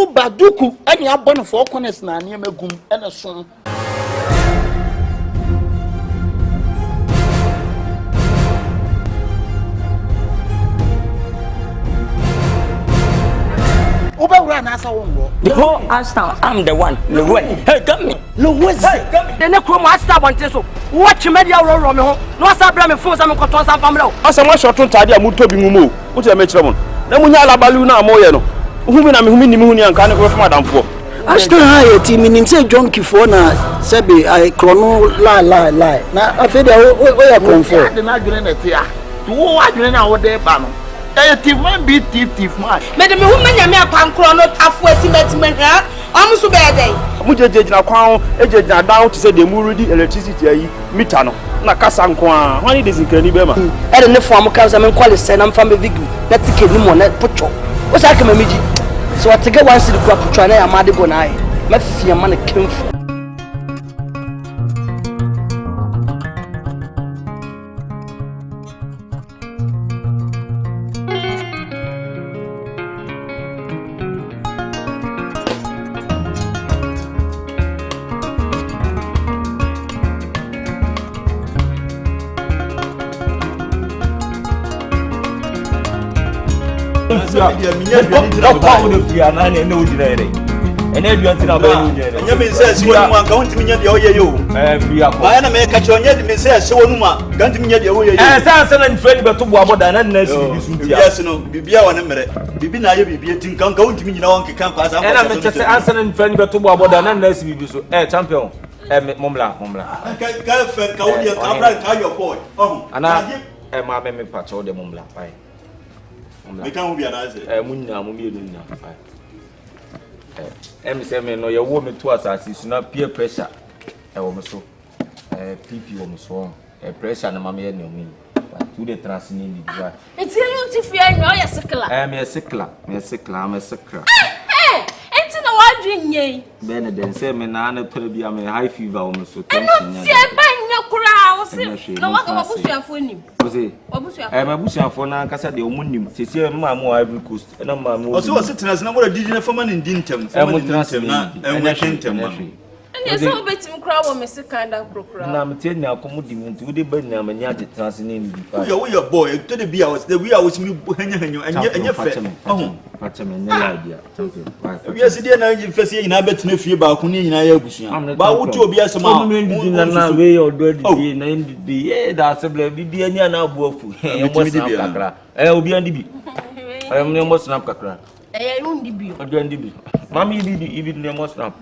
baduku any abon for corners na near megum and a son. The whole Ashtown, I'm the one. Hey, come me. The next room, Ashtown wants to watch media roll on me. No, Sabra, for some cotton and family. As a much short on Tadia Muto Bimumu, what's a metron? Namunya Baluna Moyano, whom I'm Muni and can't go from Madame for. Ashtown high team in say John Kifona, Sebi, I chrono lie. Now, I feel where I come for. The Nagrin at here. Who are doing our day, Bano? Thief man be thief man. Madam, woman, you may come chrono halfway cement. I'm so bad. Muja na kwao eje na down to say the muridi electricity ayi meter no na kasa nkwa hwan dey zinkani be ma e de ne form kan say men kwale say na mfa me vigu na tike ni mo na pocho o sa ka mamiji so watege wan sidi kwa pocho na ya made go na ai ma fia ma na kemfo. Me can't be an answer. Say no, you want me to assess not peer pressure. I almost so PP almost so pressure and mammy and me. To the transcending the it's you to fear no, you're sickler. I'm a sickler, I'm a sickler. Hey, ain't no one drink ye. Benedict say me nana to be a high fever almost so. I don't see a bang your crowd. No one can push your phone. I'm a bush for now, Casa de Omunim, Cecilia Mamma Ivory Coast, and I'm also sitting as number of digital for man in Dintum, and I can't tell me. And you're so bit to crowd or Mr. Kind of procurator. And I'm telling you, I'm coming to the Benham and Yat Transcending. You're a boy, to the beer was the we are with me and your father. Oh, no idea. Yes, dear, you first in Abbott Nephew about Kuni in Ayabush. But would you be as a man way or dirty name the that's a baby and you're now woeful. I'll be on the beat. I am no more snap cracker. I won't debut. Mammy, even no more snap.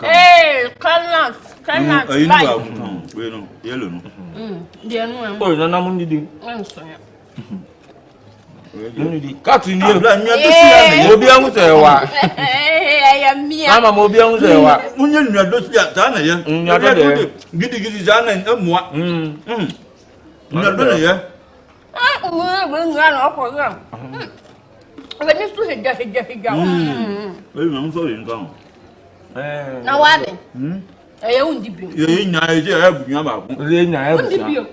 Hey, cannot. Yellow. Dear, no, oh, no, I'm only doing. Catching you, you'll be able to say, I am me. I'm a mobile. When you're not done, you're getting Zana and what? You're not done yet. I will run off for them. Let me see it. I'm sorry, gone. Now, what? I won't debut. You're in Nigeria. Debut.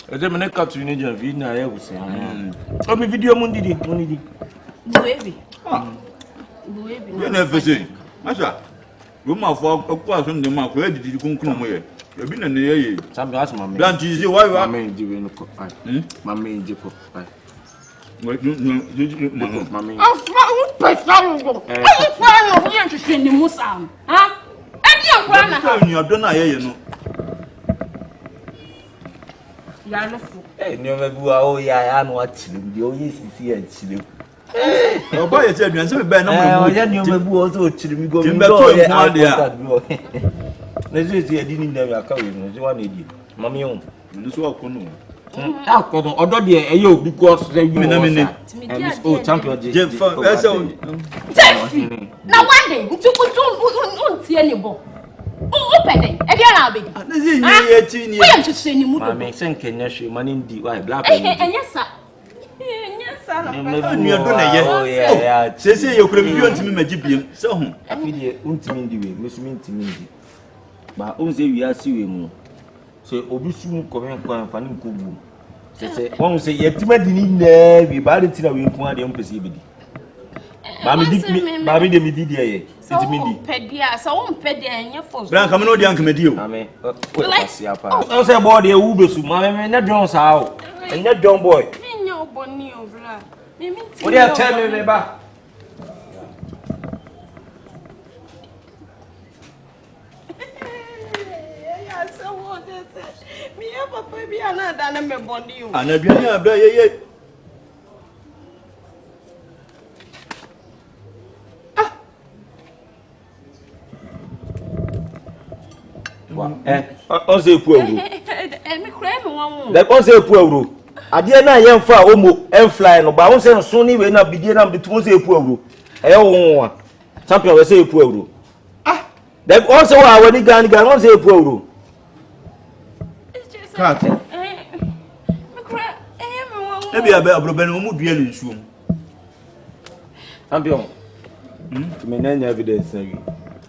I don't make up to Nigeria. Vina, I was saying, oh, me video Mundi, Baby. You never say, Masha. Roma for a question the mark. Where did you come here? You've been in the air. Some ask my man. Don't you see why I mean, doing my main Jacob. Mammy. I'm from I'm to send the Musam. Huh? And you're done, you know. Hey, never go. Oh, yeah, I'm watching the only see and chill. Oh, boy, it's a so bad. No, you also chill me go. Let's see, I didn't never come. You want idiot. Mammy, this walk on. Although the because they oh champion now one day you don't see any ball. Open it. If you're not big, I'm just saying you may send Kenya money in the white black. And yes, sir. Yes, sir. Yeah. Say you could be on to me, Magibian. So I feel ultimately, Miss Minty. But only we are seeing. So Obisu coming and finding Kubu. Say, one say, yet, Timothy, we bad it till we inquire the unperceived. Mami de mi di dia. So pedia, so pedia enya for. Bran come no di anka medi o. Mami, o say boy dey wu besu. Mami na drone sa o. Enya drone boy. Me nya oboni o bra. Me ti. What dey tell me ba? Yeah, so what is it? Me papa bi anada na me boni o. Anaduani abra ye. On say pu euro. Me kura me wan. Like on say pu euro. Ade na ye mfa omo fly no ba on say so ni we na bidie na bitu on say pu euro. E wo wa. Champion we say pu euro. Like on say wa wani gan on say pu euro. Cat. Me kura me wan. E bia be abro be no mu dua ni nsuom. Champion. Me na nya evidence na wi.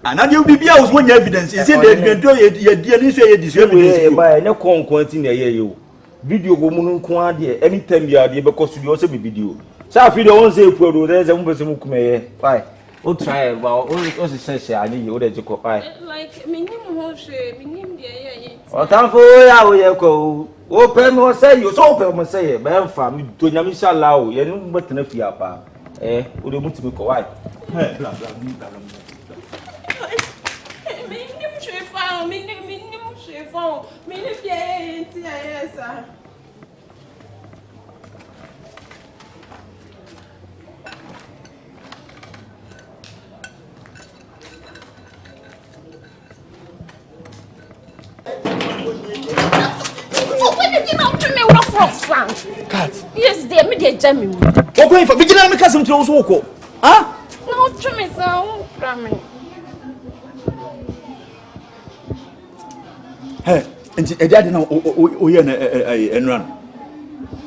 Anadi bibia was one evidence. Is it the do ye ni so ye dis evidence. Ba na konkonti na ye o. Video go mu nko ade anytime ya de be ko studio say be video. Sa video on say pu there say mu be mu kumeye. Why? O try ba o se se ani ye o de jiko why? Like me nim ho hwe, me nim de ye. O tanfo ya o ye ko. O pe me o say you so pe me say be mfa me to nyam inshallah o ye ni mo tena fi apa. O de mutimi ko why? Bla Cat. Yes, they me dey jam me. What going for? Begin me kasem to so ko. Ah? No, to me so cramming. Hey, enti ade na o ye na enran.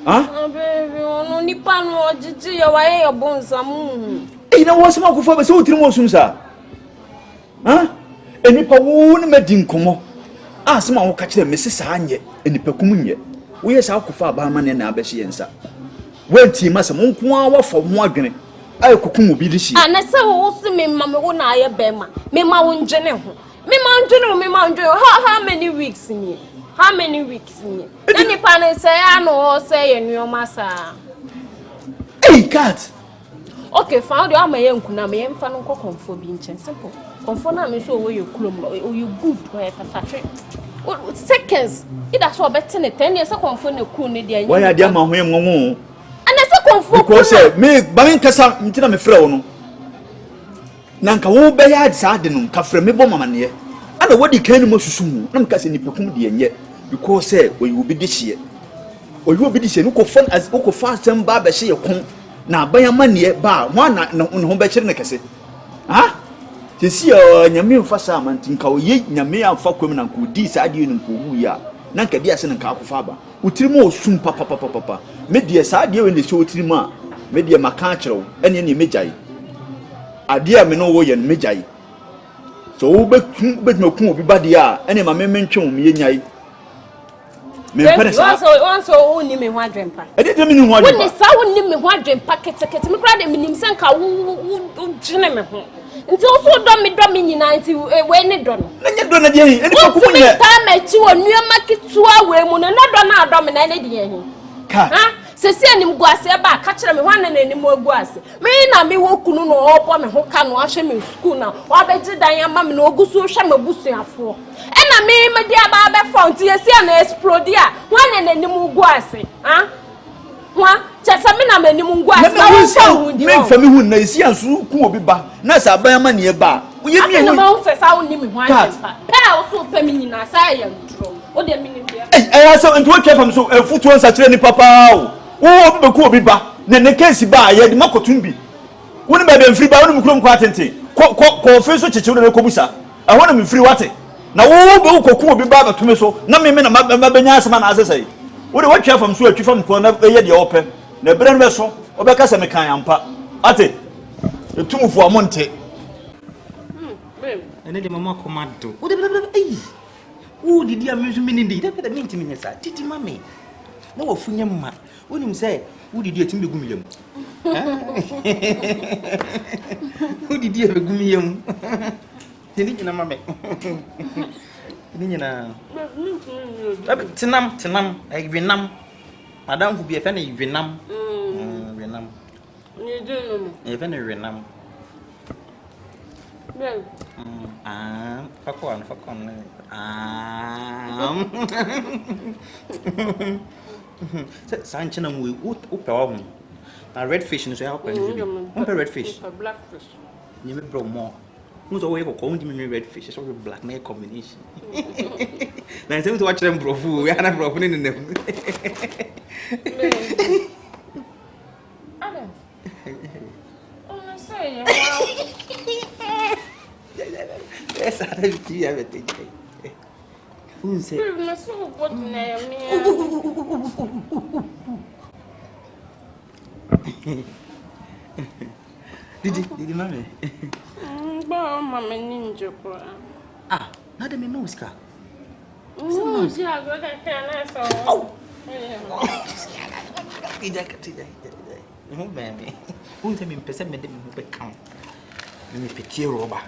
Ah? Baby, no nipa no jiji ya wa ye bonsamu. Na wo sema ko fa be se o tiri mo sum sa. Ah? Enipa wo ne madi nkomo. Ah, sema wo ka kire me sesa anye, enipa kum nye. Wo ye sa ko fa ba ma ne na abehye yensa. Wanti ma se mo nko a wo fo mo adwene. Ay kokum obi dishi. Ah, na se wo se me ma me wo na aye be ma. Me ma wo njene ho. Me ma njene. How many weeks ni? How many weeks ni? Any pan say I know say you masa. Hey, cat. Okay, found you am ye nkuna me mfa no konfo bi nchen simple. Konfo na me so we you kulom o you good where tatatwe. Seconds. Ida so better ne 10 years konfo ne ku ne dia. Why are there ma ho enwo? Ana se konfo because me ba me nkasa ntina me frɛ wo no. Na nka wo be ya sa de no nka frɛ me bɔ mama ne. Ana wodi kan mu susu hu. Na nka se ni pekum de enye because we will be this year. O you be this year no ko fon as ko fa asem ba be hye ye kon. Na abayama ne ba ho na ho be kyere ne kese. Ha? Tesi nyame mfa sa amantin ka oye nyame amfa kwam na nko di sa ade no nko hu ya. Na nka di ase nka akofa ba. Utirimo osum papa. Me die sa ade we ne se utirimo a me die maka kyerɛw ene ne megyae. Ade a me no wo ye no megyae. So wo betuma obi ba de a ene ma me mentwe wo me yenyae. Me pere sa once wonni me ho adwempa. E de me ni ho adwempa. Wonni sa wonni me ho adwempa kete me kra de me nim se nka wo gyene me ho. Nti o so do me nyina nti we ne do no. Na nye do na de hin eni ko ko nye. Ta ma chi wonu amaketua we mu no na do na ado me na ne de hin. Ha? Sesi anim guase ba ka kire me hwan na anim aguase. Me na me wo kunu no obo me ho ka no ahwe me school na wa beji dan ama me no ogusu hwe mabusuafo. E na me de aba be front yesi na explode a hwan na anim guase. Ha? Hwa chesa me na me anim guase na wo hu di. Me fa me hu na esi ansu ku obi ba na sa ban ama ne ba. Ye mi hu. Na ma hu sesa wo ni me hwan pa. Pa wo so pa me nyina sa ya ntro. O de me ni bia. Eh so ento twa fam so futu onsa kire ni papa o. Wo obi be ku obi ba na ne case ba ye de makotum bi. Wo ni be be mfiri ba wo ni mkrom kwa tenten. Ko fe so cheche wo na ko busa. Ahwo na mfiri wate. Na wo be ko ku obi ba ba tumi so na me na mabenya asema na asesai. Wo de watwa fam so atwi fam ko na ye de ope. Na bre no be so obeka se me kan ampa. Ate. Etumufu amonte. Ene de mama komado. Wo de ei. Wo didi amezu minindi. Da minti minyesa. Titi mame. Na wo funya mma. Unim say, who did you think the gumium? Who did you have a gumium? Didn't you know, mamma? Didn't you know? Tinam, I Vietnam. Madame would be a funny Vietnam. Vietnam. You do, even a Vietnam. Fakon. Sanchinam we open a redfish in the helping. Redfish. Blackfish. You may grow more. Who's away for calling me redfish? It's all a black nail combination. I say to watch them bro food. We are not broken in them. Yes, I have a thing. Who said? What name? Did you marry? Mamma ninja. Ah, not the Minoska. Oh, yeah, I got oh, baby. Won't tell me percent me become. Me petit roba.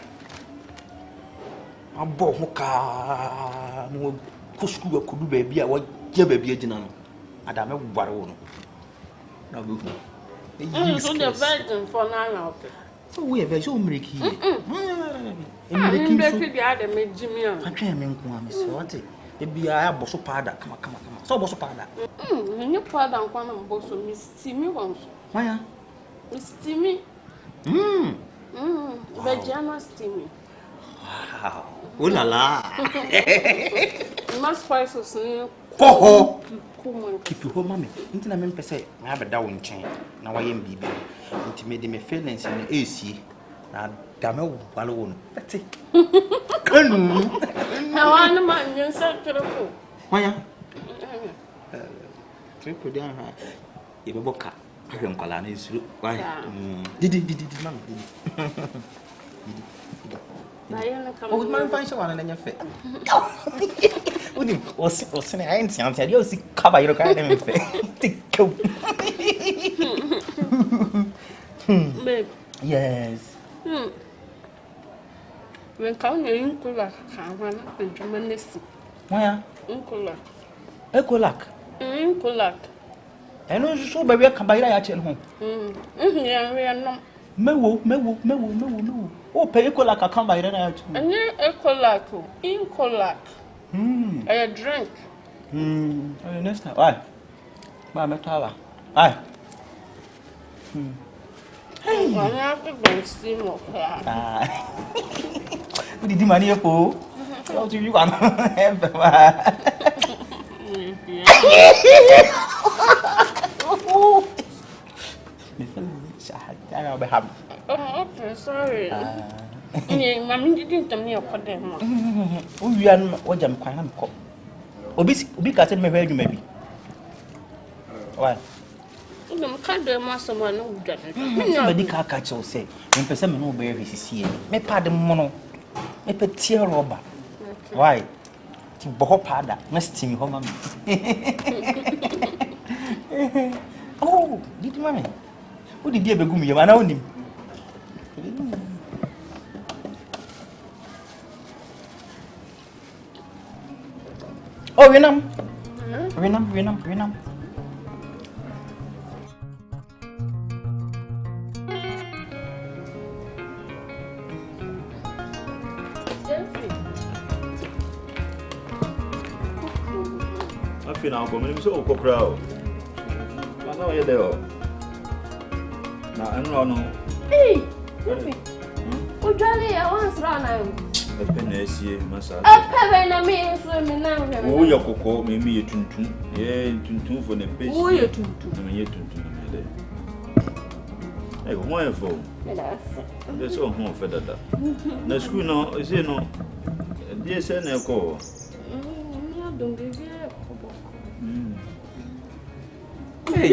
I bought Moka. No Cusco could do baby. I was your baby. I don't know what I want. Now, you should have virgin for now. So we have a show make here. I'm the other made Jimmy. I can't make one, Miss Watty. It be a bosso pada. Come on. So bosso pada. You pada and one of bosso Miss Timmy once. Why? Miss Timmy. Vajana Timmy. Wow. Oh la la. You must spice us new. Ho! Keep you home, mammy. Into a member say, I have a down chain. Now I am baby. Intimate me feelings in the AC. Now, damn it, balloon. That's it. Now I'm a man, you're so terrible. Why? Triple down. You have a book. I don't call on his root. Why? Did, mammy. Oh, my fine show on your face. Was I ain't saying you see cover your kind of face. Yes. When counting Kulak, and tremendous. Why? Kulak. Ecolak. Kulak. I know you saw baby come by at home. Yeah, we are not. Me. Oh, pay Ecolak, I come by then. And you Ecolak, in Colak. I drink. Next time. Why? Mamma Tala. Aye. Hey, I have to go steam of her. What did you money for? How do you want to have? Okay, sorry. Mammy didn't tell me about them. We are what I'm quite uncle. Obi can't me where you may be. Why? You can't do master one. Nobody can't catch or say, when person no bear is here. Me pardon mono. Me petit robber. Why? To boho pada, must team home. Oh, did you mammy? Who did you ever go me? I know him. Oh, Renam. I feel now coming so crowd. I know you're there. Now, I don't know. Hey, oh, Jolly, I once ran out. A penny, Massa. A pebble, I mean, swimming now. Oh, your cocoa, maybe a tuntun. Yeah, tuntun for the fish. Oh, you're tuntun. I mean, you're tuntun. Hey, wonderful. That's all home for that. The school now is no. Dear son, I call. Don't give you a hey,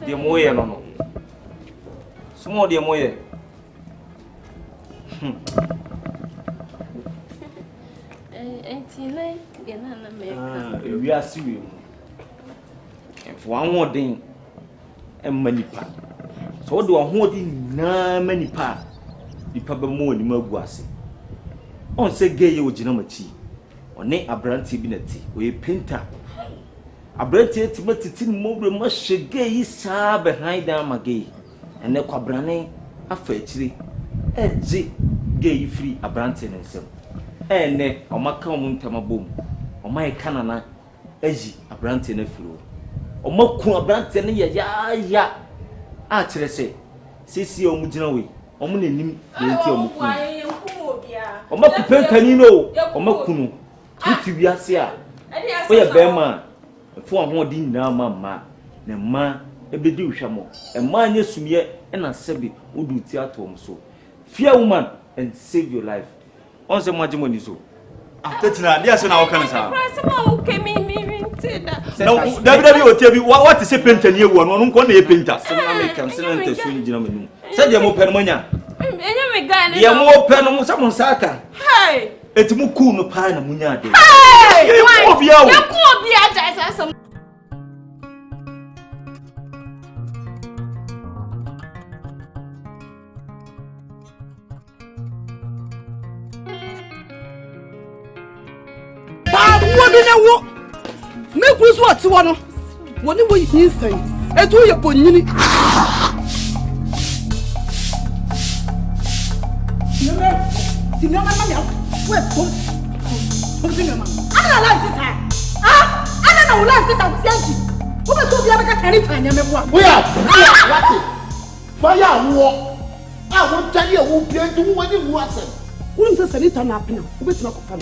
dear Moya, no. Small dear Moya. We are serious. for ahoɔden ɛmma nipa so wode ahoɔden na ma nipa nipa bɛmo wɔ nimu agu ase on sɛ gay yɛ ogyina machi ɔne abrante bi na ti ɔyɛ painter abrante timatiti no mowre ma hyɛ gay yi saa behind down ma gay ɛnɛ kwabrane afa akyire ɛgye gay yi free abrante ne nsɛm ɛnɛ ɔmaka ɔmo ntama bom ɔma yɛ kanana ayi abrante na firi ɔma ku abrante ne yɛ ya a kyerɛ sɛ sisi ɔmo gyina we ɔmo nanim yɛnti ɔmo ku ɔma ku pankani no ɔma ku no nti wiase a ɔyɛ bɛrima fo ahoɔden nyinaa ma na ma ebedi hwamo ɛma anya sumie ɛna sɛbi wodu ti atom so fear woman and save your life on se mo agemo ni so tetina dia so na wo kan sa no dabi otie bi what is painter ni ewu no nko na e painter sem american sem na ntesu ni gina menum se de mo pɛ no manya enya me guy na ye mo pɛ no mo sa mo saka hey eti mo cool no pa na munya ade hey ye ko bia wo ye ko bia ja sa wo me gusu ati wo no woni wo yin sai etu ye bonyini Sinema mama ya we kom sinema ana la sisa ana na wula sisa usianji wo be so bia be ka tani tanya me bo we are what fire wo a wo tani e wo plenty wo ni wo asem wo nse sanita na apena wo be tina ko fa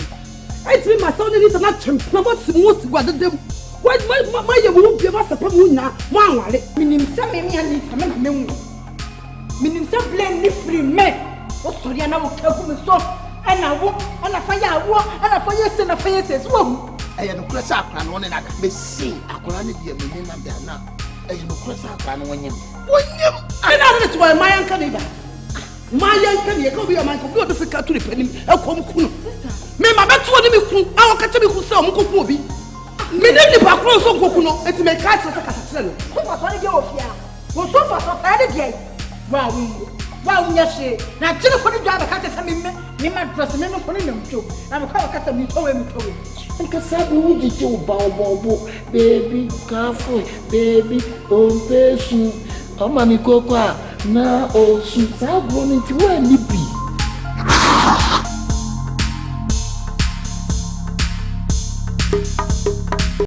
I tell my son need to not chimp. No, what's the most what the them? Why my won't be about the problem now? One, meaning some me and it's a man. Meaning some blame me free men. What sorry, I know careful and soft. And I walk and I fire walk and I fire send a fire says, well, I am no class up and one another. May see, I could only be a million and there now. I am no class up and when you. I know that's why my uncle neighbor. My uncle, you go be a man who go to the country penny. I'll come cool. Me ma betu oni mi kun awon ka tebi kun se o mu kokun obi me ne ni pa kun so kokun no eti me ka tse ka tse no so fa so ni de ofia wo so fa so pa de de wa wu nya she na tire ko ni dwa ba ka tse me ma dress me no ko ni mto na me ka tse mi towe nka sa bi wu ji o ba obo baby careful baby on pesu o ma mi koko a na o su sa gro ni ti wa ni bi